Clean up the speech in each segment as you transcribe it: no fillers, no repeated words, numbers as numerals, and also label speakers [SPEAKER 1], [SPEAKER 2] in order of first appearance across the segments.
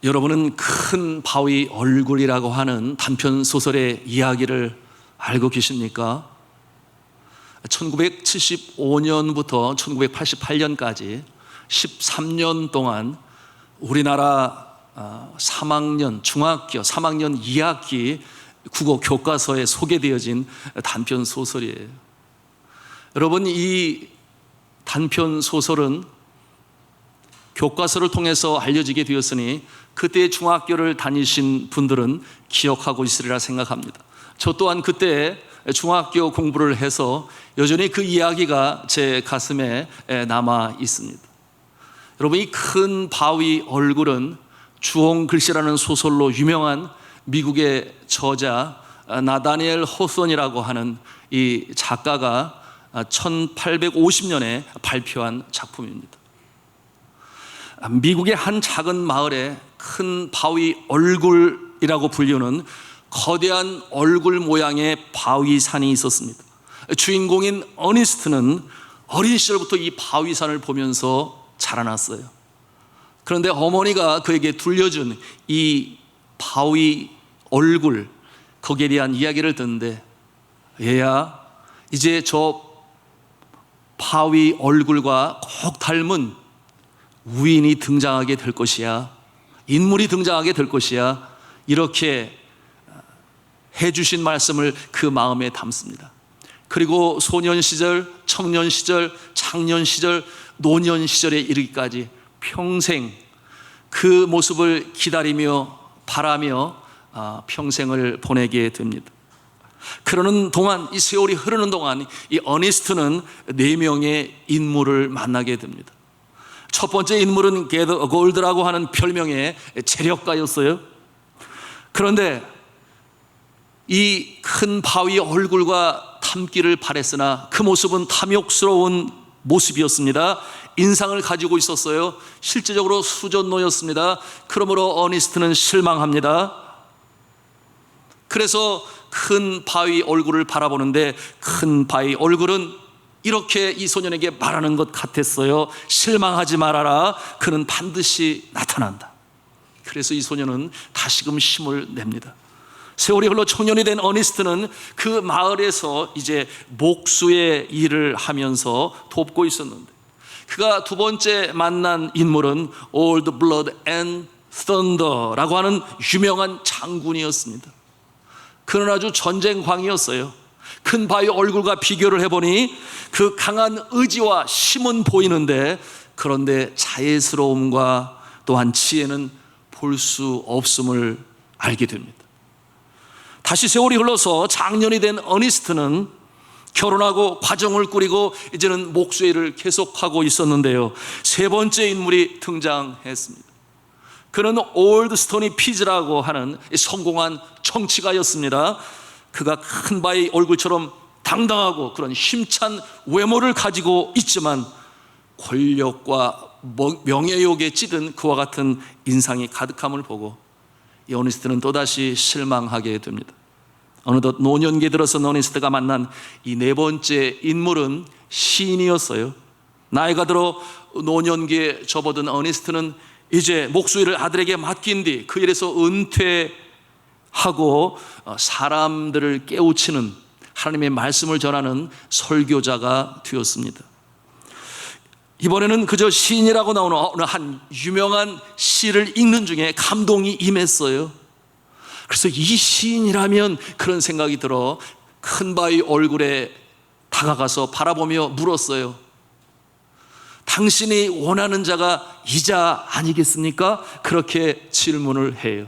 [SPEAKER 1] 여러분은 큰 바위 얼굴이라고 하는 단편 소설의 이야기를 알고 계십니까? 1975년부터 1988년까지 13년 동안 우리나라 3학년, 중학교 3학년 2학기 국어 교과서에 소개되어진 단편 소설이에요. 여러분, 이 단편 소설은 교과서를 통해서 알려지게 되었으니 그때 중학교를 다니신 분들은 기억하고 있으리라 생각합니다. 저 또한 그때 중학교 공부를 해서 여전히 그 이야기가 제 가슴에 남아 있습니다. 여러분, 이 큰 바위 얼굴은 주홍글씨라는 소설로 유명한 미국의 저자 나다니엘 호손이라고 하는 이 작가가 1850년에 발표한 작품입니다. 미국의 한 작은 마을에 큰 바위 얼굴이라고 불리는 거대한 얼굴 모양의 바위산이 있었습니다. 주인공인 어니스트는 어린 시절부터 이 바위산을 보면서 자라났어요. 그런데 어머니가 그에게 들려준 이 바위 얼굴, 거기에 대한 이야기를 듣는데, 얘야, 이제 저 바위 얼굴과 꼭 닮은 위인이 등장하게 될 것이야, 인물이 등장하게 될 것이야, 이렇게 해주신 말씀을 그 마음에 담습니다. 그리고 소년 시절, 청년 시절, 장년 시절, 노년 시절에 이르기까지 평생 그 모습을 기다리며 바라며 평생을 보내게 됩니다. 그러는 동안, 이 세월이 흐르는 동안 이 어니스트는 4명의 인물을 만나게 됩니다. 첫 번째 인물은 게더 골드라고 하는 별명의 재력가였어요. 그런데 이 큰 바위 얼굴과 닮기를 바랬으나 그 모습은 탐욕스러운 모습이었습니다. 인상을 가지고 있었어요. 실제적으로 수전노였습니다. 그러므로 어니스트는 실망합니다. 그래서 큰 바위 얼굴을 바라보는데 큰 바위 얼굴은 이렇게 이 소년에게 말하는 것 같았어요. 실망하지 말아라. 그는 반드시 나타난다. 그래서 이 소년은 다시금 힘을 냅니다. 세월이 흘러 청년이 된 어니스트는 그 마을에서 이제 목수의 일을 하면서 돕고 있었는데, 그가 두 번째 만난 인물은 Old Blood and Thunder라고 하는 유명한 장군이었습니다. 그는 아주 전쟁광이었어요. 큰 바위 얼굴과 비교를 해보니 그 강한 의지와 힘은 보이는데, 그런데 자애스러움과 또한 지혜는 볼 수 없음을 알게 됩니다. 다시 세월이 흘러서 장년이 된 어니스트는 결혼하고 가정을 꾸리고 이제는 목수의 일을 계속하고 있었는데요, 세 번째 인물이 등장했습니다. 그는 올드 스토니 피즈라고 하는 성공한 정치가였습니다. 그가 큰 바위 얼굴처럼 당당하고 그런 힘찬 외모를 가지고 있지만 권력과 명예욕에 찌든 그와 같은 인상이 가득함을 보고 이 어니스트는 또다시 실망하게 됩니다. 어느덧 노년기에 들어서 어니스트가 만난 이 네 번째 인물은 시인이었어요. 나이가 들어 노년기에 접어든 어니스트는 이제 목수일을 아들에게 맡긴 뒤 그 일에서 은퇴하고 사람들을 깨우치는, 하나님의 말씀을 전하는 설교자가 되었습니다. 이번에는 그저 시인이라고 나오는 어느 한 유명한 시를 읽는 중에 감동이 임했어요. 그래서 이 시인이라면, 그런 생각이 들어 큰 바위 얼굴에 다가가서 바라보며 물었어요. 당신이 원하는 자가 이자 아니겠습니까? 그렇게 질문을 해요.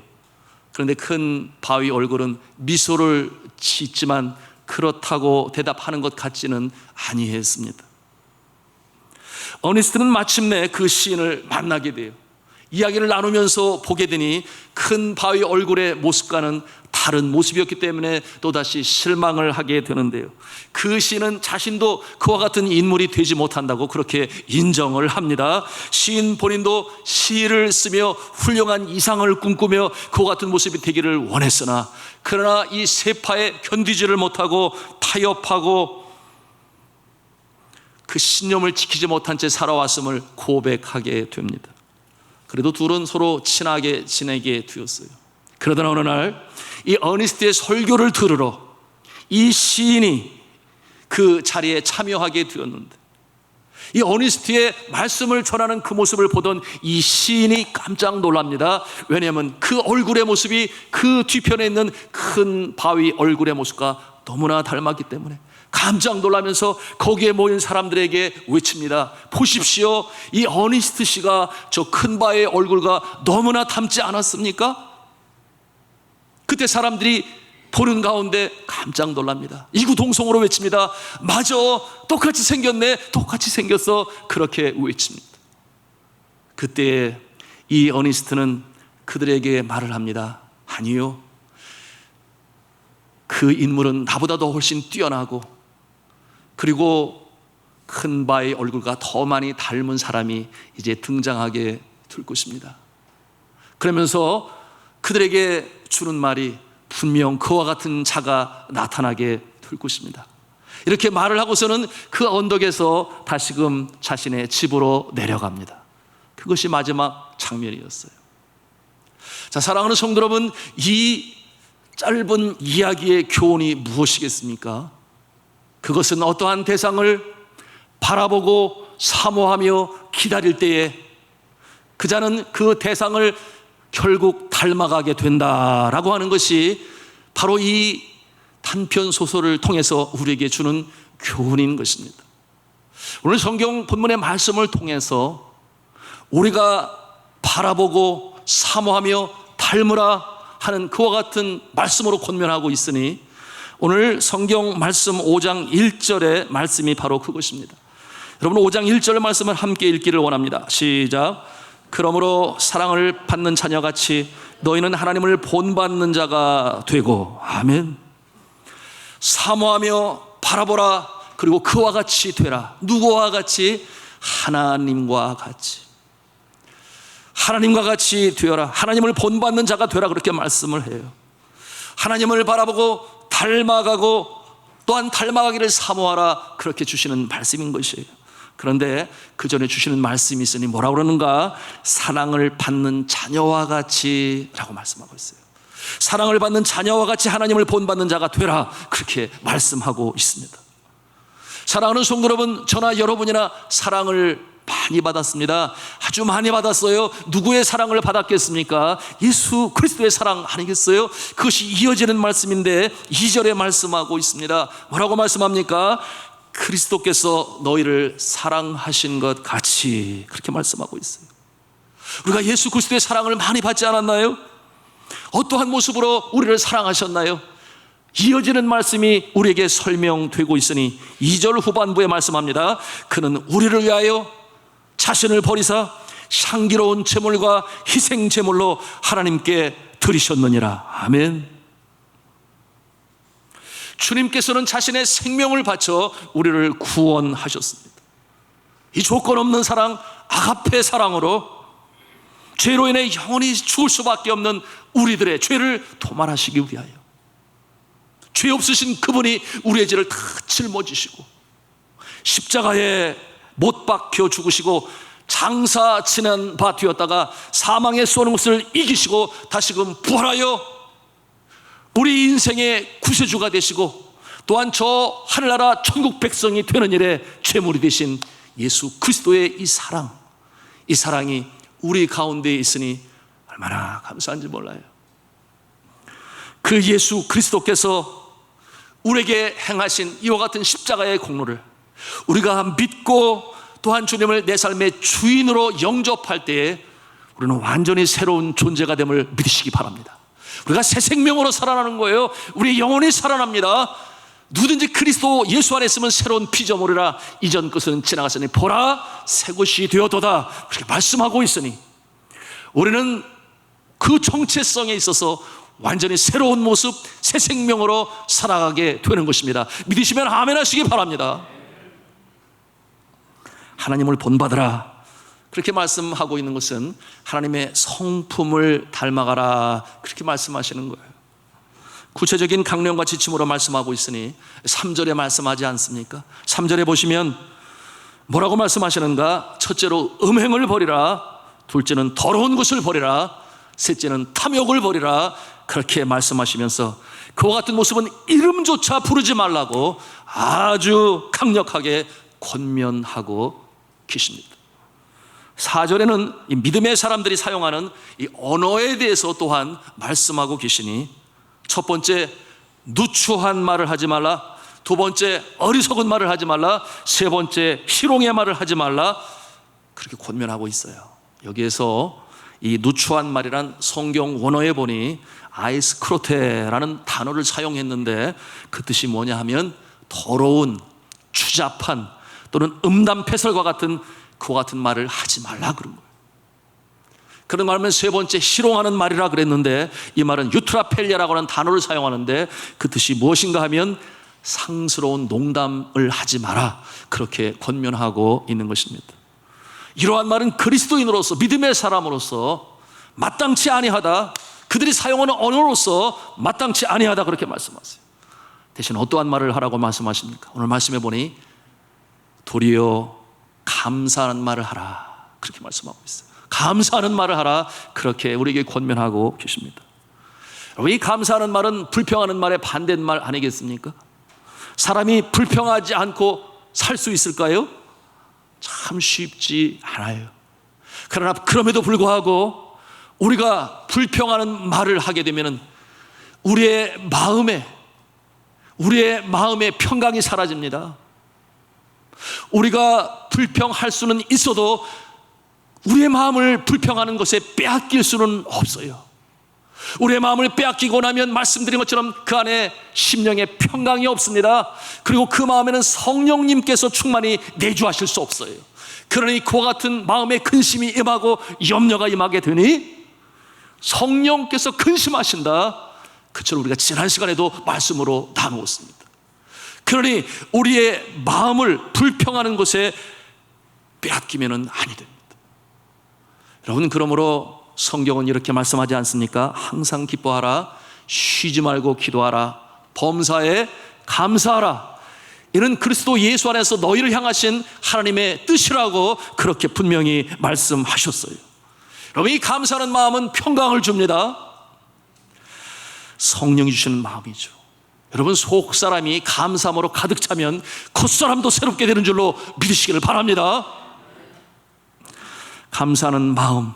[SPEAKER 1] 그런데 큰 바위 얼굴은 미소를 짓지만 그렇다고 대답하는 것 같지는 아니했습니다. 어니스트는 마침내 그 시인을 만나게 돼요. 이야기를 나누면서 보게 되니 큰 바위 얼굴의 모습과는 다른 모습이었기 때문에 또다시 실망을 하게 되는데요, 그 시인은 자신도 그와 같은 인물이 되지 못한다고 그렇게 인정을 합니다. 시인 본인도 시를 쓰며 훌륭한 이상을 꿈꾸며 그와 같은 모습이 되기를 원했으나, 그러나 이 세파에 견디지를 못하고 타협하고 그 신념을 지키지 못한 채 살아왔음을 고백하게 됩니다. 그래도 둘은 서로 친하게 지내게 되었어요. 그러던 어느 날 이 어니스트의 설교를 들으러 이 시인이 그 자리에 참여하게 되었는데, 이 어니스트의 말씀을 전하는 그 모습을 보던 이 시인이 깜짝 놀랍니다. 왜냐하면 그 얼굴의 모습이 그 뒤편에 있는 큰 바위 얼굴의 모습과 너무나 닮았기 때문에 깜짝 놀라면서 거기에 모인 사람들에게 외칩니다. 보십시오, 이 어니스트 씨가 저 큰 바위의 얼굴과 너무나 닮지 않았습니까? 그때 사람들이 보는 가운데 깜짝 놀랍니다. 이구동성으로 외칩니다. 맞아, 똑같이 생겼네, 똑같이 생겼어. 그렇게 외칩니다. 그때 이 어니스트는 그들에게 말을 합니다. 아니요, 그 인물은 나보다도 훨씬 뛰어나고, 그리고 큰 바의 얼굴과 더 많이 닮은 사람이 이제 등장하게 될 것입니다. 그러면서 그들에게 주는 말이 분명 그와 같은 자가 나타나게 될 것입니다. 이렇게 말을 하고서는 그 언덕에서 다시금 자신의 집으로 내려갑니다. 그것이 마지막 장면이었어요. 자, 사랑하는 성도 여러분, 이 짧은 이야기의 교훈이 무엇이겠습니까? 그것은 어떠한 대상을 바라보고 사모하며 기다릴 때에 그 자는 그 대상을 결국 닮아가게 된다라고 하는 것이 바로 이 단편 소설을 통해서 우리에게 주는 교훈인 것입니다. 오늘 성경 본문의 말씀을 통해서 우리가 바라보고 사모하며 닮으라 하는 그와 같은 말씀으로 권면하고 있으니, 오늘 성경 말씀 5장 1절의 말씀이 바로 그것입니다. 여러분, 5장 1절의 말씀을 함께 읽기를 원합니다. 시작. 그러므로 사랑을 받는 자녀같이 너희는 하나님을 본받는 자가 되고, 아멘. 사모하며 바라보라. 그리고 그와 같이 되라. 누구와 같이? 하나님과 같이. 하나님과 같이 되어라. 하나님을 본받는 자가 되라. 그렇게 말씀을 해요. 하나님을 바라보고 닮아가고 또한 닮아가기를 사모하라. 그렇게 주시는 말씀인 것이에요. 그런데 그 전에 주시는 말씀이 있으니 뭐라고 그러는가? 사랑을 받는 자녀와 같이 라고 말씀하고 있어요. 사랑을 받는 자녀와 같이 하나님을 본받는 자가 되라. 그렇게 말씀하고 있습니다. 사랑하는 성도 여러분, 저나 여러분이나 사랑을 많이 받았습니다. 아주 많이 받았어요. 누구의 사랑을 받았겠습니까? 예수 그리스도의 사랑 아니겠어요? 그것이 이어지는 말씀인데 2절에 말씀하고 있습니다. 뭐라고 말씀합니까? 그리스도께서 너희를 사랑하신 것 같이, 그렇게 말씀하고 있어요. 우리가 예수 그리스도의 사랑을 많이 받지 않았나요? 어떠한 모습으로 우리를 사랑하셨나요? 이어지는 말씀이 우리에게 설명되고 있으니 2절 후반부에 말씀합니다. 그는 우리를 위하여 자신을 버리사 향기로운 제물과 희생 제물로 하나님께 드리셨느니라. 아멘. 주님께서는 자신의 생명을 바쳐 우리를 구원하셨습니다. 이 조건 없는 사랑, 아가페 사랑으로 죄로 인해 영원히 죽을 수밖에 없는 우리들의 죄를 도말하시기 위하여 죄 없으신 그분이 우리의 죄를 다 짊어지시고 십자가에 못 박혀 죽으시고 장사 지난 바 되었다가 사망에 쏘는 것을 이기시고 다시금 부활하여 우리 인생의 구세주가 되시고 또한 저 하늘나라 천국 백성이 되는 일에 제물이 되신 예수 그리스도의 이 사랑이 우리 가운데 있으니 얼마나 감사한지 몰라요. 그 예수 그리스도께서 우리에게 행하신 이와 같은 십자가의 공로를 우리가 믿고 또한 주님을 내 삶의 주인으로 영접할 때에 우리는 완전히 새로운 존재가 됨을 믿으시기 바랍니다. 우리가 새 생명으로 살아나는 거예요. 우리 영혼이 살아납니다. 누구든지 그리스도 예수 안에 있으면 새로운 피조물이라 이전 것은 지나갔으니 보라 새 것이 되었도다. 그렇게 말씀하고 있으니 우리는 그 정체성에 있어서 완전히 새로운 모습, 새 생명으로 살아가게 되는 것입니다. 믿으시면 아멘 하시기 바랍니다. 하나님을 본받으라. 그렇게 말씀하고 있는 것은 하나님의 성품을 닮아가라. 그렇게 말씀하시는 거예요. 구체적인 강령과 지침으로 말씀하고 있으니 3절에 말씀하지 않습니까? 3절에 보시면 뭐라고 말씀하시는가? 첫째로 음행을 버리라, 둘째는 더러운 것을 버리라, 셋째는 탐욕을 버리라, 그렇게 말씀하시면서 그와 같은 모습은 이름조차 부르지 말라고 아주 강력하게 권면하고 계십니다. 4절에는 이 믿음의 사람들이 사용하는 이 언어에 대해서 또한 말씀하고 계시니, 첫 번째 누추한 말을 하지 말라, 두 번째 어리석은 말을 하지 말라, 세 번째 희롱의 말을 하지 말라, 그렇게 권면하고 있어요. 여기에서 이 누추한 말이란 성경 원어에 보니 아이스크로테라는 단어를 사용했는데 그 뜻이 뭐냐 하면 더러운, 추잡한 또는 음담패설과 같은 그와 같은 말을 하지 말라 그런 거예요. 그런 말하면 세 번째 희롱하는 말이라 그랬는데 이 말은 유트라펠리아라고 하는 단어를 사용하는데 그 뜻이 무엇인가 하면 상스러운 농담을 하지 마라, 그렇게 권면하고 있는 것입니다. 이러한 말은 그리스도인으로서, 믿음의 사람으로서 마땅치 아니하다, 그들이 사용하는 언어로서 마땅치 아니하다, 그렇게 말씀하세요. 대신 어떠한 말을 하라고 말씀하십니까? 오늘 말씀해 보니 도리어 감사하는 말을 하라, 그렇게 말씀하고 있어요. 감사하는 말을 하라, 그렇게 우리에게 권면하고 계십니다. 이 감사하는 말은 불평하는 말의 반대인 말 아니겠습니까? 사람이 불평하지 않고 살 수 있을까요? 참 쉽지 않아요. 그러나 그럼에도 불구하고 우리가 불평하는 말을 하게 되면 우리의 마음의 평강이 사라집니다. 우리가 불평할 수는 있어도 우리의 마음을 불평하는 것에 빼앗길 수는 없어요. 우리의 마음을 빼앗기고 나면 말씀드린 것처럼 그 안에 심령의 평강이 없습니다. 그리고 그 마음에는 성령님께서 충만히 내주하실 수 없어요. 그러니 그와 같은 마음의 근심이 임하고 염려가 임하게 되니 성령께서 근심하신다, 그처럼 우리가 지난 시간에도 말씀으로 나누었습니다. 그러니 우리의 마음을 불평하는 것에 빼앗기면 아니 됩니다. 여러분, 그러므로 성경은 이렇게 말씀하지 않습니까? 항상 기뻐하라, 쉬지 말고 기도하라, 범사에 감사하라. 이는 그리스도 예수 안에서 너희를 향하신 하나님의 뜻이라고 그렇게 분명히 말씀하셨어요. 여러분, 이 감사하는 마음은 평강을 줍니다. 성령이 주시는 마음이죠. 여러분, 속 사람이 감사함으로 가득 차면 겉사람도 새롭게 되는 줄로 믿으시기를 바랍니다. 감사하는 마음,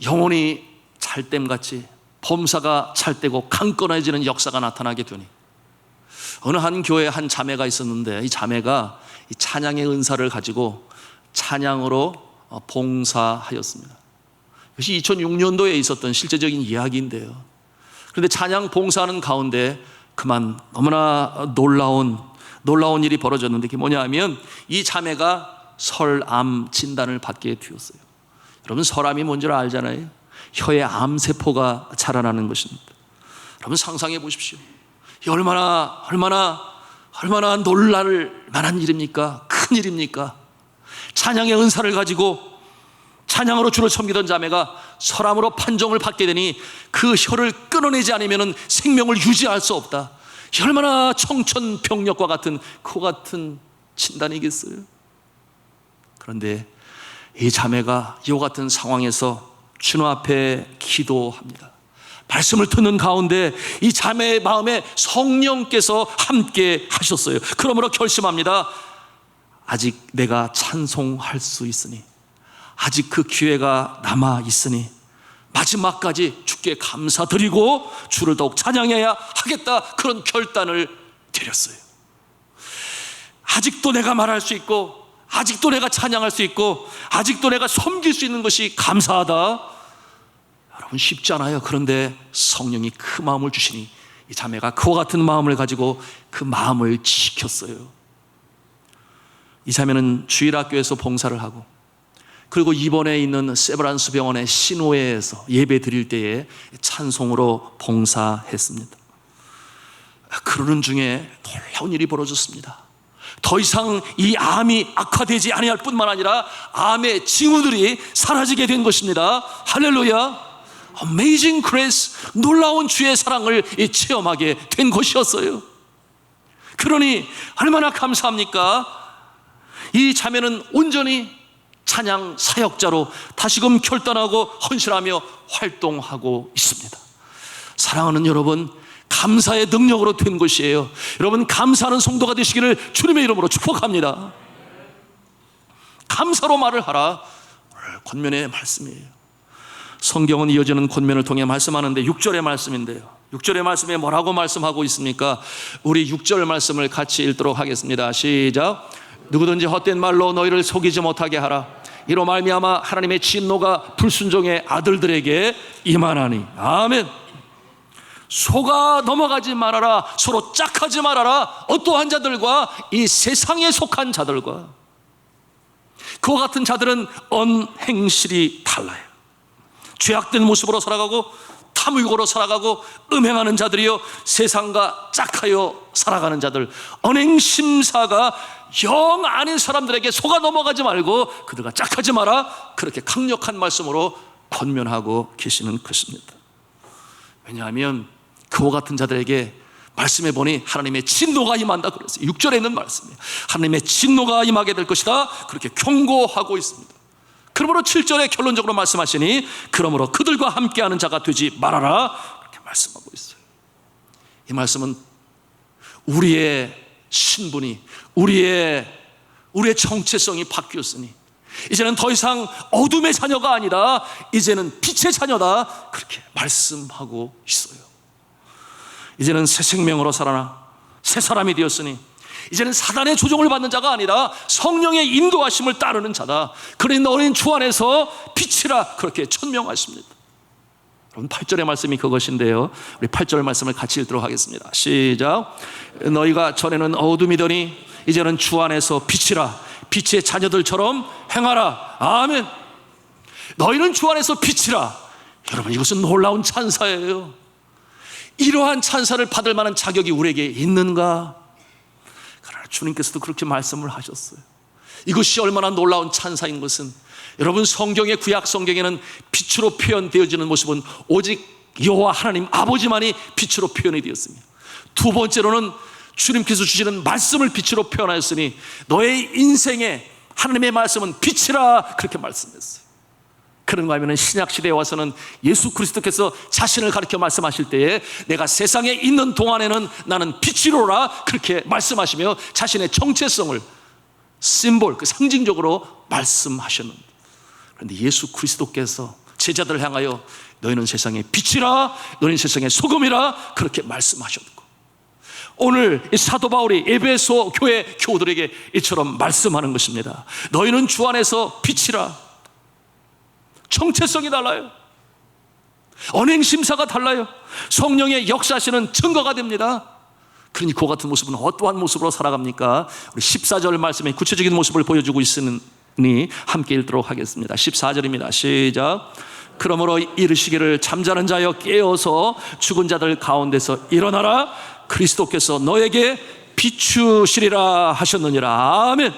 [SPEAKER 1] 영혼이 찰댐같이 범사가 찰대고 강건해지는 역사가 나타나게 되니, 어느 한 교회에 한 자매가 있었는데 이 자매가 이 찬양의 은사를 가지고 찬양으로 봉사하였습니다. 이것이 2006년도에 있었던 실제적인 이야기인데요. 그런데 찬양 봉사하는 가운데 그만 너무나 놀라운 일이 벌어졌는데, 그게 뭐냐 하면 이 자매가 설암 진단을 받게 되었어요. 여러분, 설암이 뭔지 알잖아요. 혀에 암세포가 자라나는 것입니다. 여러분, 상상해 보십시오. 얼마나 놀랄 만한 일입니까? 큰 일입니까? 찬양의 은사를 가지고 찬양으로 주를 섬기던 자매가 설암으로 판정을 받게 되니 그 혀를 끊어내지 않으면 생명을 유지할 수 없다. 얼마나 청천벽력과 같은 그와 같은 진단이겠어요? 그런데 이 자매가 이와 같은 상황에서 주님 앞에 기도합니다. 말씀을 듣는 가운데 이 자매의 마음에 성령께서 함께 하셨어요. 그러므로 결심합니다. 아직 내가 찬송할 수 있으니, 아직 그 기회가 남아 있으니 마지막까지 주께 감사드리고 주를 더욱 찬양해야 하겠다, 그런 결단을 내렸어요. 아직도 내가 말할 수 있고, 아직도 내가 찬양할 수 있고, 아직도 내가 섬길 수 있는 것이 감사하다. 여러분, 쉽지 않아요. 그런데 성령이 그 마음을 주시니 이 자매가 그와 같은 마음을 가지고 그 마음을 지켰어요. 이 자매는 주일학교에서 봉사를 하고, 그리고 이번에 있는 세브란스 병원의 신호회에서 예배 드릴 때에 찬송으로 봉사했습니다. 그러는 중에 놀라운 일이 벌어졌습니다. 더 이상 이 암이 악화되지 아니할 뿐만 아니라 암의 징후들이 사라지게 된 것입니다. 할렐루야. Amazing grace, 놀라운 주의 사랑을 체험하게 된 것이었어요. 그러니 얼마나 감사합니까? 이 자매는 온전히 찬양 사역자로 다시금 결단하고 헌신하며 활동하고 있습니다. 사랑하는 여러분, 감사의 능력으로 된 것이에요. 여러분, 감사하는 성도가 되시기를 주님의 이름으로 축복합니다. 감사로 말을 하라, 오늘 권면의 말씀이에요. 성경은 이어지는 권면을 통해 말씀하는데 6절의 말씀인데요, 6절의 말씀에 뭐라고 말씀하고 있습니까? 우리 6절 말씀을 같이 읽도록 하겠습니다. 시작. 누구든지 헛된 말로 너희를 속이지 못하게 하라. 이로 말미암아 하나님의 진노가 불순종의 아들들에게 임하나니. 아멘. 속아 넘어가지 말아라. 서로 짝하지 말아라. 어떠한 자들과? 이 세상에 속한 자들과. 그와 같은 자들은 언행실이 달라요. 죄악된 모습으로 살아가고 탐욕으로 살아가고 음행하는 자들이요, 세상과 짝하여 살아가는 자들, 언행심사가 영 아닌 사람들에게 속아 넘어가지 말고 그들과 짝하지 마라. 그렇게 강력한 말씀으로 권면하고 계시는 것입니다. 왜냐하면 그와 같은 자들에게 말씀해 보니 하나님의 진노가 임한다 그랬어요. 6절에 있는 말씀이에요. 하나님의 진노가 임하게 될 것이다, 그렇게 경고하고 있습니다. 그러므로 7절에 결론적으로 말씀하시니 그러므로 그들과 함께하는 자가 되지 말아라, 그렇게 말씀하고 있어요. 이 말씀은 우리의 신분이, 우리의 정체성이 바뀌었으니 이제는 더 이상 어둠의 자녀가 아니라 이제는 빛의 자녀다, 그렇게 말씀하고 있어요. 이제는 새 생명으로 살아나 새 사람이 되었으니 이제는 사단의 조종을 받는 자가 아니라 성령의 인도하심을 따르는 자다. 그러니 너희는 주 안에서 빛이라, 그렇게 천명하십니다. 여러분, 8절의 말씀이 그것인데요, 우리 8절 말씀을 같이 읽도록 하겠습니다. 시작. 너희가 전에는 어둠이더니 이제는 주 안에서 빛이라. 빛의 자녀들처럼 행하라. 아멘. 너희는 주 안에서 빛이라. 여러분, 이것은 놀라운 찬사예요. 이러한 찬사를 받을 만한 자격이 우리에게 있는가? 그러나 주님께서도 그렇게 말씀을 하셨어요. 이것이 얼마나 놀라운 찬사인 것은, 여러분, 성경의 구약 성경에는 빛으로 표현되어지는 모습은 오직 여호와 하나님 아버지만이 빛으로 표현이 되었습니다. 두 번째로는 주님께서 주시는 말씀을 빛으로 표현하였으니 너의 인생에 하나님의 말씀은 빛이라, 그렇게 말씀했어요. 그런가 하면 신약시대에 와서는 예수 그리스도께서 자신을 가리켜 말씀하실 때에 내가 세상에 있는 동안에는 나는 빛이로라, 그렇게 말씀하시며 자신의 정체성을 심볼, 그 상징적으로 말씀하셨는데, 그런데 예수 그리스도께서 제자들을 향하여 너희는 세상의 빛이라, 너희는 세상의 소금이라, 그렇게 말씀하셨고, 오늘 이 사도 바울이 에베소 교회 교우들에게 이처럼 말씀하는 것입니다. 너희는 주 안에서 빛이라. 정체성이 달라요. 언행심사가 달라요. 성령의 역사하시는 증거가 됩니다. 그러니 그 같은 모습은 어떠한 모습으로 살아갑니까? 우리 14절 말씀에 구체적인 모습을 보여주고 있으니 함께 읽도록 하겠습니다. 14절입니다. 시작. 그러므로 이르시기를 잠자는 자여 깨어서 죽은 자들 가운데서 일어나라. 그리스도께서 너에게 비추시리라 하셨느니라. 아멘.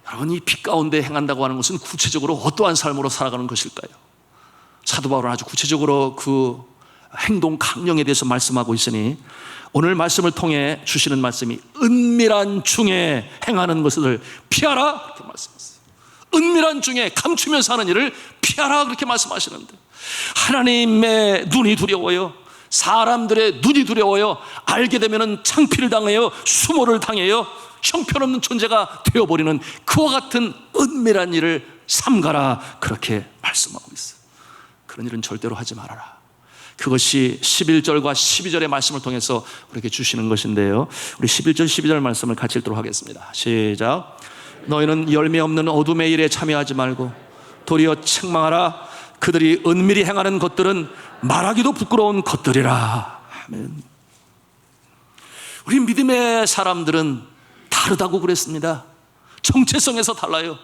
[SPEAKER 1] 여러분, 이 빛 가운데 행한다고 하는 것은 구체적으로 어떠한 삶으로 살아가는 것일까요? 사도 바울은 아주 구체적으로 그 행동 강령에 대해서 말씀하고 있으니 오늘 말씀을 통해 주시는 말씀이 은밀한 중에 행하는 것을 피하라, 그렇게 말씀하셨어요. 은밀한 중에 감추면서 하는 일을 피하라, 그렇게 말씀하시는데, 하나님의 눈이 두려워요. 사람들의 눈이 두려워요. 알게 되면 창피를 당해요. 수모를 당해요. 형편없는 존재가 되어버리는 그와 같은 은밀한 일을 삼가라, 그렇게 말씀하고 있어요. 그런 일은 절대로 하지 말아라. 그것이 11절과 12절의 말씀을 통해서 우리에게 주시는 것인데요, 우리 11절 12절 말씀을 같이 읽도록 하겠습니다. 시작. 너희는 열매 없는 어둠의 일에 참여하지 말고 도리어 책망하라. 그들이 은밀히 행하는 것들은 말하기도 부끄러운 것들이라. 아멘. 우리 믿음의 사람들은 다르다고 그랬습니다. 정체성에서 달라요.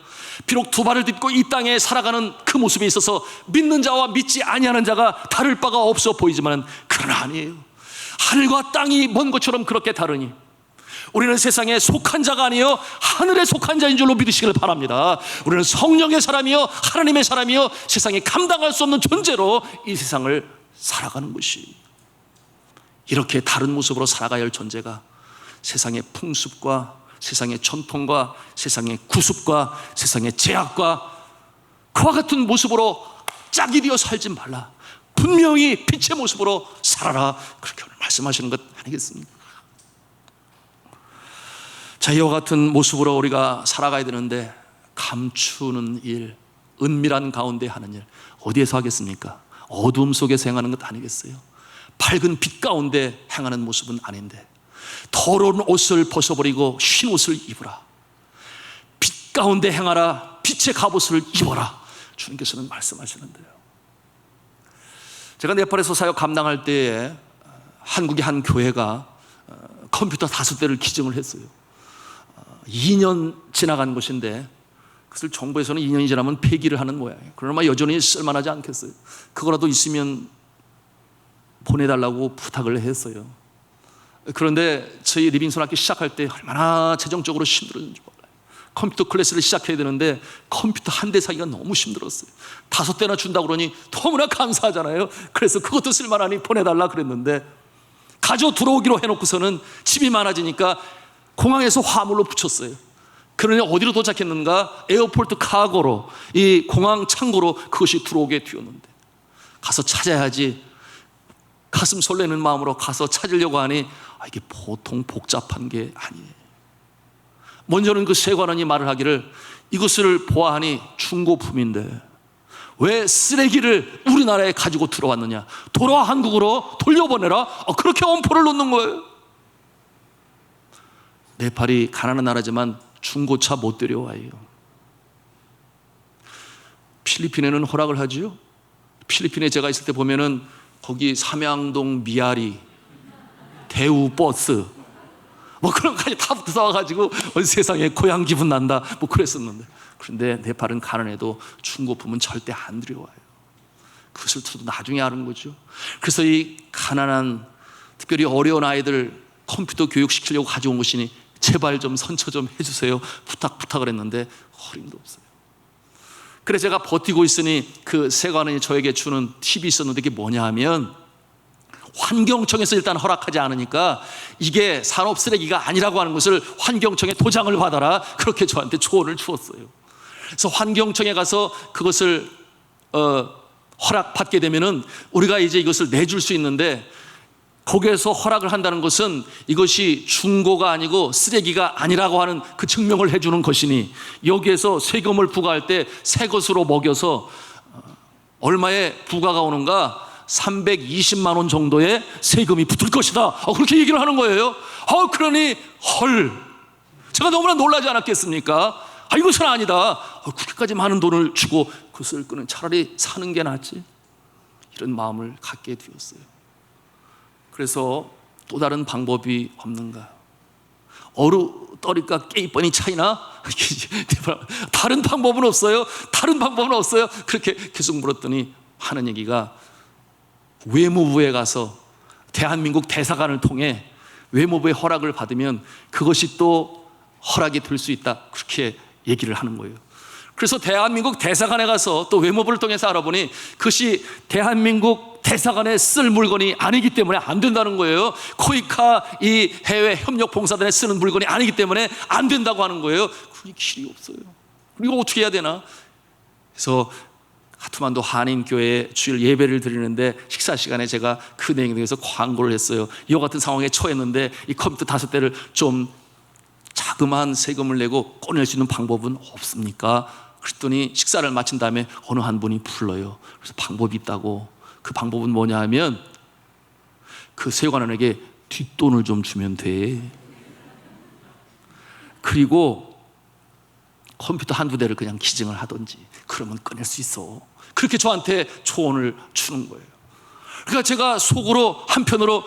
[SPEAKER 1] 비록 두 발을 딛고 이 땅에 살아가는 그 모습에 있어서 믿는 자와 믿지 아니하는 자가 다를 바가 없어 보이지만, 그러나 아니에요. 하늘과 땅이 먼 것처럼 그렇게 다르니 우리는 세상에 속한 자가 아니요 하늘에 속한 자인 줄로 믿으시길 바랍니다. 우리는 성령의 사람이요 하나님의 사람이요 세상에 감당할 수 없는 존재로 이 세상을 살아가는 것이, 이렇게 다른 모습으로 살아가야 할 존재가 세상의 풍습과 세상의 전통과 세상의 구습과 세상의 제약과 그와 같은 모습으로 짝이 되어 살지 말라. 분명히 빛의 모습으로 살아라. 그렇게 오늘 말씀하시는 것 아니겠습니까? 자, 이와 같은 모습으로 우리가 살아가야 되는데 감추는 일, 은밀한 가운데 하는 일, 어디에서 하겠습니까? 어둠 속에서 행하는 것 아니겠어요? 밝은 빛 가운데 행하는 모습은 아닌데 더러운 옷을 벗어버리고 흰 옷을 입으라. 빛 가운데 행하라. 빛의 갑옷을 입어라. 주님께서는 말씀하시는데요. 제가 네팔에서 사역 감당할 때에 한국의 한 교회가 컴퓨터 5대를 기증을 했어요. 2년 지나간 것인데 그것을 정부에서는 2년이 지나면 폐기를 하는 모양이에요. 그러나 여전히 쓸만하지 않겠어요. 그거라도 있으면 보내달라고 부탁을 했어요. 그런데 저희 리빙선 학교 시작할 때 얼마나 재정적으로 힘들었는지 몰라요. 컴퓨터 클래스를 시작해야 되는데 컴퓨터 한 대 사기가 너무 힘들었어요. 5대나 준다고 그러니 너무나 감사하잖아요. 그래서 그것도 쓸만하니 보내달라 그랬는데 가져 들어오기로 해놓고서는 집이 많아지니까 공항에서 화물로 붙였어요. 그러니 어디로 도착했는가? 에어포트 카고로, 이 공항 창고로 그것이 들어오게 되었는데 가서 찾아야지 가슴 설레는 마음으로 가서 찾으려고 하니 이게 보통 복잡한 게 아니에요. 먼저는 그 세관원이 말을 하기를 이것을 보아하니 중고품인데 왜 쓰레기를 우리나라에 가지고 들어왔느냐, 돌아와 한국으로 돌려보내라. 그렇게 엄포를 놓는 거예요. 네팔이 가난한 나라지만 중고차 못 데려와요. 필리핀에는 허락을 하지요. 필리핀에 제가 있을 때 보면은 거기 삼양동 미아리, 대우 버스 뭐 그런 것까지 다 붙어와가지고 세상에 고향 기분 난다 뭐 그랬었는데, 그런데 네팔은 가난해도 중고품은 절대 안 들여와요. 그것을 저도 나중에 아는 거죠. 그래서 이 가난한 특별히 어려운 아이들 컴퓨터 교육시키려고 가져온 것이니 제발 좀 선처 좀 해주세요. 부탁을 했는데 어림도 없어요. 그래서 제가 버티고 있으니 그 세관원이 저에게 주는 팁이 있었는데 그게 뭐냐 하면 환경청에서 일단 허락하지 않으니까 이게 산업 쓰레기가 아니라고 하는 것을 환경청에 도장을 받아라. 그렇게 저한테 조언을 주었어요. 그래서 환경청에 가서 그것을 허락받게 되면은 우리가 이제 이것을 내줄 수 있는데 거기에서 허락을 한다는 것은 이것이 중고가 아니고 쓰레기가 아니라고 하는 그 증명을 해주는 것이니 여기에서 세금을 부과할 때 새 것으로 먹여서 얼마의 부과가 오는가 320만 원 정도의 세금이 붙을 것이다. 그렇게 얘기를 하는 거예요. 그러니 헐, 제가 너무나 놀라지 않았겠습니까? 이것은 아니다. 그렇게까지 많은 돈을 주고 그것을 끄는 차라리 사는 게 낫지. 이런 마음을 갖게 되었어요. 그래서 또 다른 방법이 없는가? 어루떠리가 깨이뻔히 차이나? 다른 방법은 없어요? 다른 방법은 없어요? 그렇게 계속 물었더니 하는 얘기가 외무부에 가서 대한민국 대사관을 통해 외무부의 허락을 받으면 그것이 또 허락이 될 수 있다. 그렇게 얘기를 하는 거예요. 그래서 대한민국 대사관에 가서 또 외무부를 통해서 알아보니 그것이 대한민국 대사관에 쓸 물건이 아니기 때문에 안 된다는 거예요. 코이카 이 해외 협력 봉사단에 쓰는 물건이 아니기 때문에 안 된다고 하는 거예요. 그게 길이 없어요. 이거 어떻게 해야 되나? 그래서 카트만두 한인교회에 주일 예배를 드리는데 식사 시간에 제가 그 내용에 대해서 광고를 했어요. 이와 같은 상황에 처했는데 이 컴퓨터 5대를 좀 자그마한 세금을 내고 꺼낼 수 있는 방법은 없습니까? 그랬더니 식사를 마친 다음에 어느 한 분이 불러요. 그래서 방법이 있다고. 그 방법은 뭐냐 하면 그 세관원에게 뒷돈을 좀 주면 돼. 그리고 컴퓨터 1-2대를 그냥 기증을 하든지 그러면 꺼낼 수 있어. 그렇게 저한테 조언을 주는 거예요. 그러니까 제가 속으로 한편으로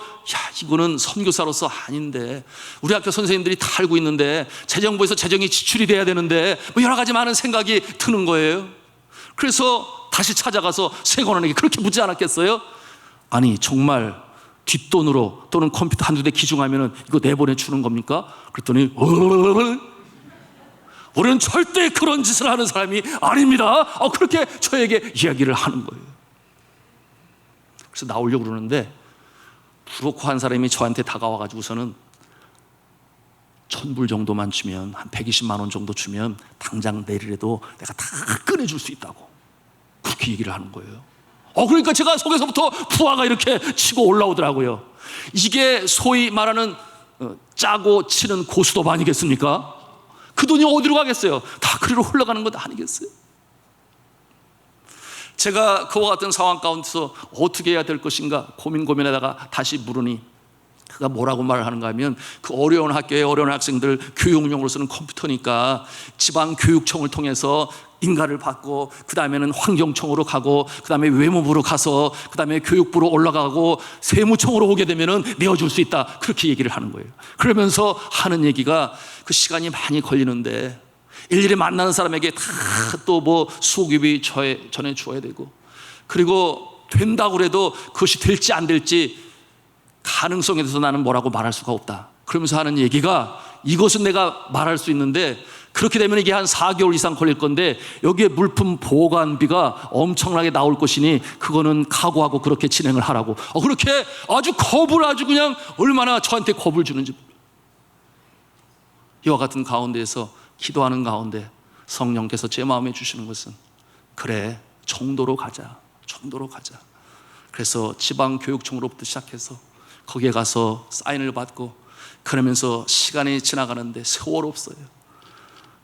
[SPEAKER 1] 이거는 선교사로서 아닌데 우리 학교 선생님들이 다 알고 있는데 재정부에서 재정이 지출이 돼야 되는데 뭐 여러 가지 많은 생각이 드는 거예요. 그래서 다시 찾아가서 세관원에게 그렇게 묻지 않았겠어요? 아니 정말 뒷돈으로 또는 컴퓨터 1-2대 기증하면 이거 내보내 주는 겁니까? 그랬더니 우리는 절대 그런 짓을 하는 사람이 아닙니다. 그렇게 저에게 이야기를 하는 거예요. 그래서 나오려고 그러는데 부럽고 한 사람이 저한테 다가와가지고서는 1000불 정도만 주면, 한 120만 원 정도 주면 당장 내일에도 내가 다 꺼내줄 수 있다고 그렇게 얘기를 하는 거예요. 그러니까 제가 속에서부터 부하가 이렇게 치고 올라오더라고요. 이게 소위 말하는 짜고 치는 고스톱 아니겠습니까? 그 돈이 어디로 가겠어요? 다 그리로 흘러가는 것 아니겠어요? 제가 그와 같은 상황 가운데서 어떻게 해야 될 것인가 고민하다가 다시 물으니 그가 뭐라고 말을 하는가 하면, 그 어려운 학교에 어려운 학생들 교육용으로 쓰는 컴퓨터니까 지방교육청을 통해서 인가를 받고, 그 다음에는 환경청으로 가고, 그 다음에 외무부로 가서, 그 다음에 교육부로 올라가고, 세무청으로 오게 되면은 내어줄 수 있다, 그렇게 얘기를 하는 거예요. 그러면서 하는 얘기가, 그 시간이 많이 걸리는데 일일이 만나는 사람에게 다 또 뭐 수고비 전해 주어야 되고, 그리고 된다고 그래도 그것이 될지 안 될지 가능성에 대해서 나는 뭐라고 말할 수가 없다. 그러면서 하는 얘기가, 이것은 내가 말할 수 있는데 그렇게 되면 이게 한 4개월 이상 걸릴 건데 여기에 물품 보관비가 엄청나게 나올 것이니 그거는 각오하고 그렇게 진행을 하라고. 그렇게 아주 겁을, 아주 그냥 얼마나 저한테 겁을 주는지. 이와 같은 가운데에서 기도하는 가운데 성령께서 제 마음에 주시는 것은, 그래, 정도로 가자, 정도로 가자. 그래서 지방교육청으로부터 시작해서 거기에 가서 사인을 받고, 그러면서 시간이 지나가는데 세월 없어요.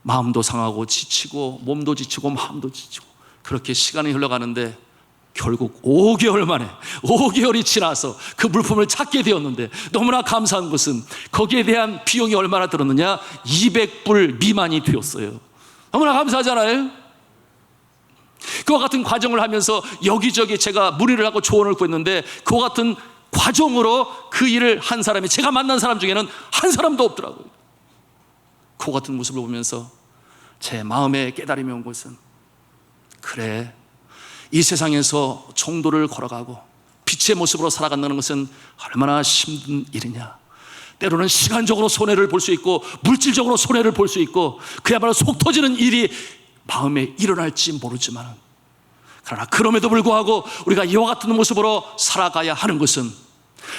[SPEAKER 1] 마음도 상하고 지치고 몸도 지치고 마음도 지치고, 그렇게 시간이 흘러가는데 결국 5개월 만에, 5개월이 지나서 그 물품을 찾게 되었는데, 너무나 감사한 것은 거기에 대한 비용이 얼마나 들었느냐, 200불 미만이 되었어요. 너무나 감사하잖아요. 그와 같은 과정을 하면서 여기저기 제가 문의를 하고 조언을 구했는데, 그와 같은 과정으로 그 일을 한 사람이, 제가 만난 사람 중에는 한 사람도 없더라고요. 그와 같은 모습을 보면서 제 마음에 깨달음이 온 것은, 그래, 이 세상에서 정도를 걸어가고 빛의 모습으로 살아간다는 것은 얼마나 힘든 일이냐. 때로는 시간적으로 손해를 볼 수 있고 물질적으로 손해를 볼 수 있고, 그야말로 속 터지는 일이 마음에 일어날지 모르지만, 그러나 그럼에도 불구하고 우리가 이와 같은 모습으로 살아가야 하는 것은,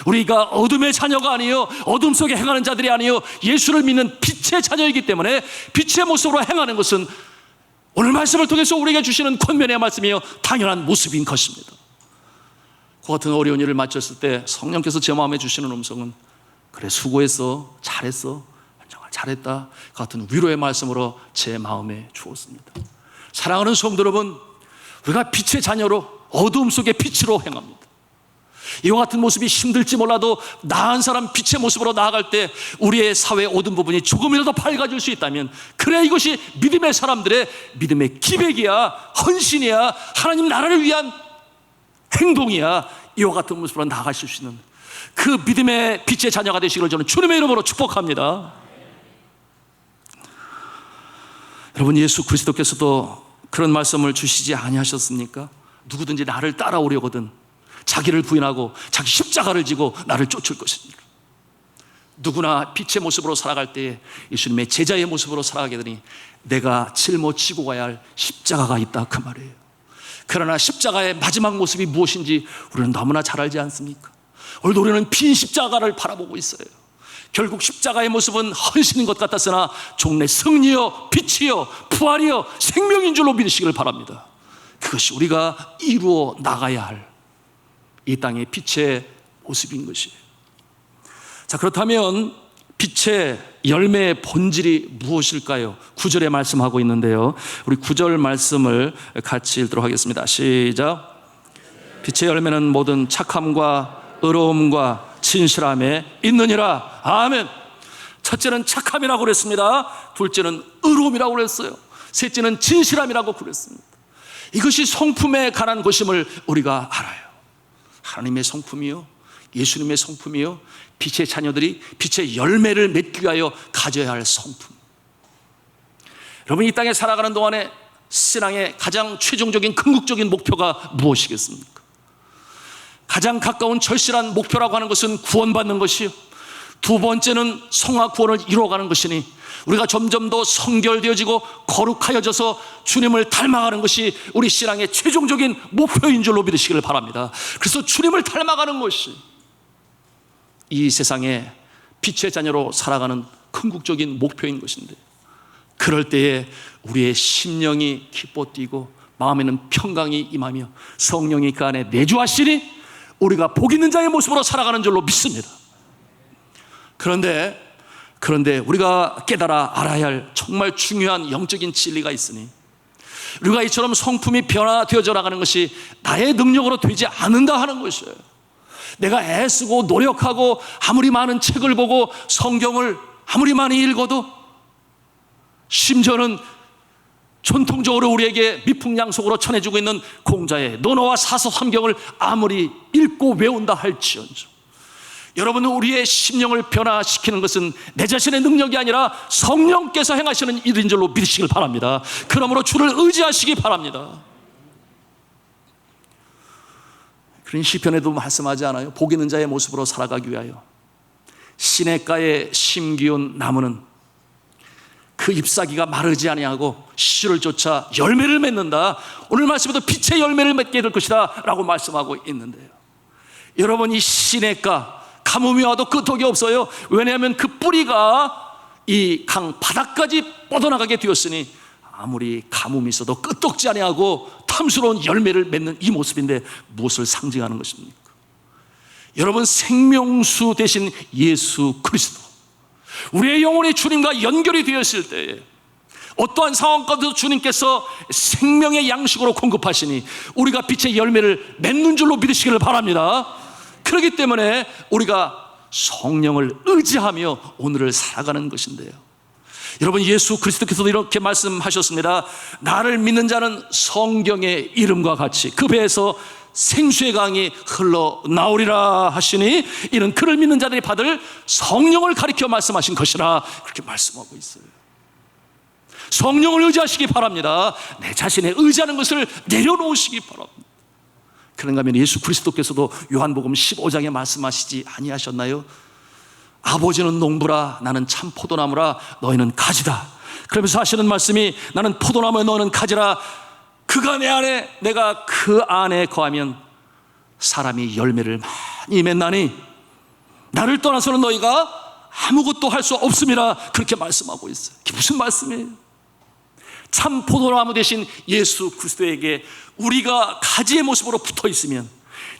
[SPEAKER 1] 우리가 어둠의 자녀가 아니요, 어둠 속에 행하는 자들이 아니요, 예수를 믿는 빛의 자녀이기 때문에 빛의 모습으로 행하는 것은 오늘 말씀을 통해서 우리에게 주시는 권면의 말씀이요, 당연한 모습인 것입니다. 그 같은 어려운 일을 마쳤을 때 성령께서 제 마음에 주시는 음성은, 그래, 수고했어, 잘했어, 잘했다, 그 같은 위로의 말씀으로 제 마음에 주었습니다. 사랑하는 성도 여러분, 우리가 빛의 자녀로 어두움 속에 빛으로 행합니다. 이와 같은 모습이 힘들지 몰라도 나은 사람 빛의 모습으로 나아갈 때 우리의 사회의 어두운 부분이 조금이라도 밝아질 수 있다면, 그래, 이것이 믿음의 사람들의 믿음의 기백이야, 헌신이야, 하나님 나라를 위한 행동이야. 이와 같은 모습으로 나아가실 수 있는 그 믿음의 빛의 자녀가 되시기를 저는 주님의 이름으로 축복합니다. 여러분, 예수 그리스도께서도 그런 말씀을 주시지 아니하셨습니까? 누구든지 나를 따라오려거든 자기를 부인하고 자기 십자가를 지고 나를 쫓을 것입니다. 누구나 빛의 모습으로 살아갈 때에 예수님의 제자의 모습으로 살아가게 되니 내가 짊어지고 가야 할 십자가가 있다, 그 말이에요. 그러나 십자가의 마지막 모습이 무엇인지 우리는 너무나 잘 알지 않습니까? 오늘도 우리는 빈 십자가를 바라보고 있어요. 결국 십자가의 모습은 헌신인 것 같았으나 종래 승리요, 빛이요, 부활이요, 생명인 줄로 믿으시기를 바랍니다. 그것이 우리가 이루어 나가야 할 이 땅의 빛의 모습인 것이에요. 자, 그렇다면 빛의 열매의 본질이 무엇일까요? 9절에 말씀하고 있는데요, 우리 9절 말씀을 같이 읽도록 하겠습니다. 시작. 빛의 열매는 모든 착함과 의로움과 진실함에 있느니라. 아멘. 첫째는 착함이라고 그랬습니다. 둘째는 의로움이라고 그랬어요. 셋째는 진실함이라고 그랬습니다. 이것이 성품에 관한 것임을 우리가 알아요. 하나님의 성품이요, 예수님의 성품이요, 빛의 자녀들이 빛의 열매를 맺기 위하여 가져야 할 성품. 여러분, 이 땅에 살아가는 동안에 신앙의 가장 최종적인 궁극적인 목표가 무엇이겠습니까? 가장 가까운 절실한 목표라고 하는 것은 구원받는 것이요, 두 번째는 성화 구원을 이루어가는 것이니 우리가 점점 더 성결되어지고 거룩하여져서 주님을 닮아가는 것이 우리 신앙의 최종적인 목표인 줄로 믿으시기를 바랍니다. 그래서 주님을 닮아가는 것이 이 세상에 빛의 자녀로 살아가는 궁극적인 목표인 것인데, 그럴 때에 우리의 심령이 기뻐 뛰고 마음에는 평강이 임하며 성령이 그 안에 내주하시니 우리가 복 있는 자의 모습으로 살아가는 줄로 믿습니다. 그런데 우리가 깨달아 알아야 할 정말 중요한 영적인 진리가 있으니, 우리가 이처럼 성품이 변화되어져 나가는 것이 나의 능력으로 되지 않는다 하는 것이에요. 내가 애쓰고 노력하고 아무리 많은 책을 보고 성경을 아무리 많이 읽어도, 심지어는 전통적으로 우리에게 미풍양속으로 전해주고 있는 공자의 논어와 사서 성경을 아무리 읽고 외운다 할지언정, 여러분, 우리의 심령을 변화시키는 것은 내 자신의 능력이 아니라 성령께서 행하시는 일인 줄로 믿으시길 바랍니다. 그러므로 주를 의지하시기 바랍니다. 그런 시편에도 말씀하지 않아요? 복 있는 자의 모습으로 살아가기 위하여 시냇가에 심기운 나무는 그 잎사귀가 마르지 아니하고 씨를 쫓아 열매를 맺는다. 오늘 말씀에도 빛의 열매를 맺게 될 것이다 라고 말씀하고 있는데요, 여러분, 이 시냇가 가뭄이 와도 끄떡이 없어요. 왜냐하면 그 뿌리가 이 강 바닥까지 뻗어나가게 되었으니 아무리 가뭄이 있어도 끄떡지 아니하고 탐스러운 열매를 맺는 이 모습인데, 무엇을 상징하는 것입니까? 여러분, 생명수 되신 예수 그리스도, 우리의 영혼이 주님과 연결이 되었을 때에 어떠한 상황 가운데도 주님께서 생명의 양식으로 공급하시니 우리가 빛의 열매를 맺는 줄로 믿으시기를 바랍니다. 그렇기 때문에 우리가 성령을 의지하며 오늘을 살아가는 것인데요, 여러분, 예수 그리스도께서도 이렇게 말씀하셨습니다. 나를 믿는 자는 성경의 이름과 같이 그 배에서 생수의 강이 흘러나오리라 하시니, 이는 그를 믿는 자들이 받을 성령을 가리켜 말씀하신 것이라, 그렇게 말씀하고 있어요. 성령을 의지하시기 바랍니다. 내 자신의 의지하는 것을 내려놓으시기 바랍니다. 그런가 하면 예수 그리스도께서도 요한복음 15장에 말씀하시지 아니하셨나요? 아버지는 농부라 나는 참 포도나무라 너희는 가지다. 그러면서 하시는 말씀이, 나는 포도나무에 너희는 가지라. 그가 내 안에, 내가 그 안에 거하면 사람이 열매를 많이 맺나니 나를 떠나서는 너희가 아무것도 할 수 없음이라, 그렇게 말씀하고 있어요. 그게 무슨 말씀이에요? 참 포도나무 대신 예수 그리스도에게 우리가 가지의 모습으로 붙어 있으면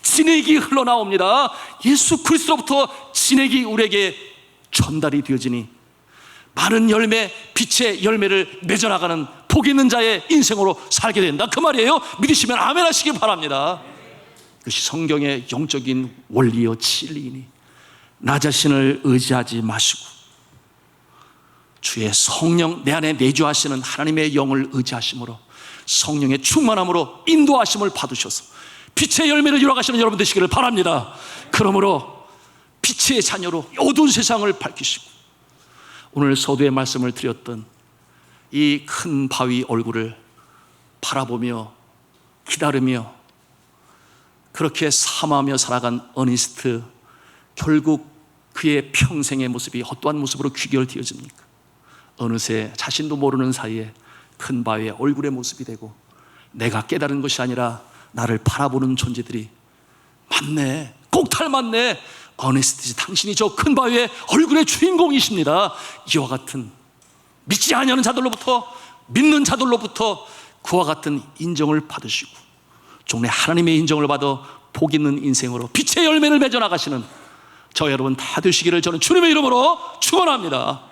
[SPEAKER 1] 진액이 흘러나옵니다. 예수 그리스도로부터 진액이 우리에게 전달이 되어지니 많은 열매, 빛의 열매를 맺어나가는 복 있는 자의 인생으로 살게 된다, 그 말이에요. 믿으시면 아멘 하시기 바랍니다. 그것이 성경의 영적인 원리요 진리이니 나 자신을 의지하지 마시고 주의 성령, 내 안에 내주하시는 하나님의 영을 의지하심으로 성령의 충만함으로 인도하심을 받으셔서 빛의 열매를 이뤄가시는 여러분 되시기를 바랍니다. 그러므로 빛의 자녀로 어두운 세상을 밝히시고, 오늘 서두에 말씀을 드렸던 이 큰 바위 얼굴을 바라보며 기다리며 그렇게 사모하며 살아간 어니스트, 결국 그의 평생의 모습이 어떠한 모습으로 귀결되어집니까? 어느새 자신도 모르는 사이에 큰 바위의 얼굴의 모습이 되고, 내가 깨달은 것이 아니라 나를 바라보는 존재들이 맞네, 꼭 닮았네, 어니스트지, 당신이 저 큰 바위의 얼굴의 주인공이십니다. 이와 같은 믿지 아니하는 자들로부터, 믿는 자들로부터 그와 같은 인정을 받으시고 종래 하나님의 인정을 받아 복 있는 인생으로 빛의 열매를 맺어 나가시는 저 여러분 다 되시기를 저는 주님의 이름으로 축원합니다.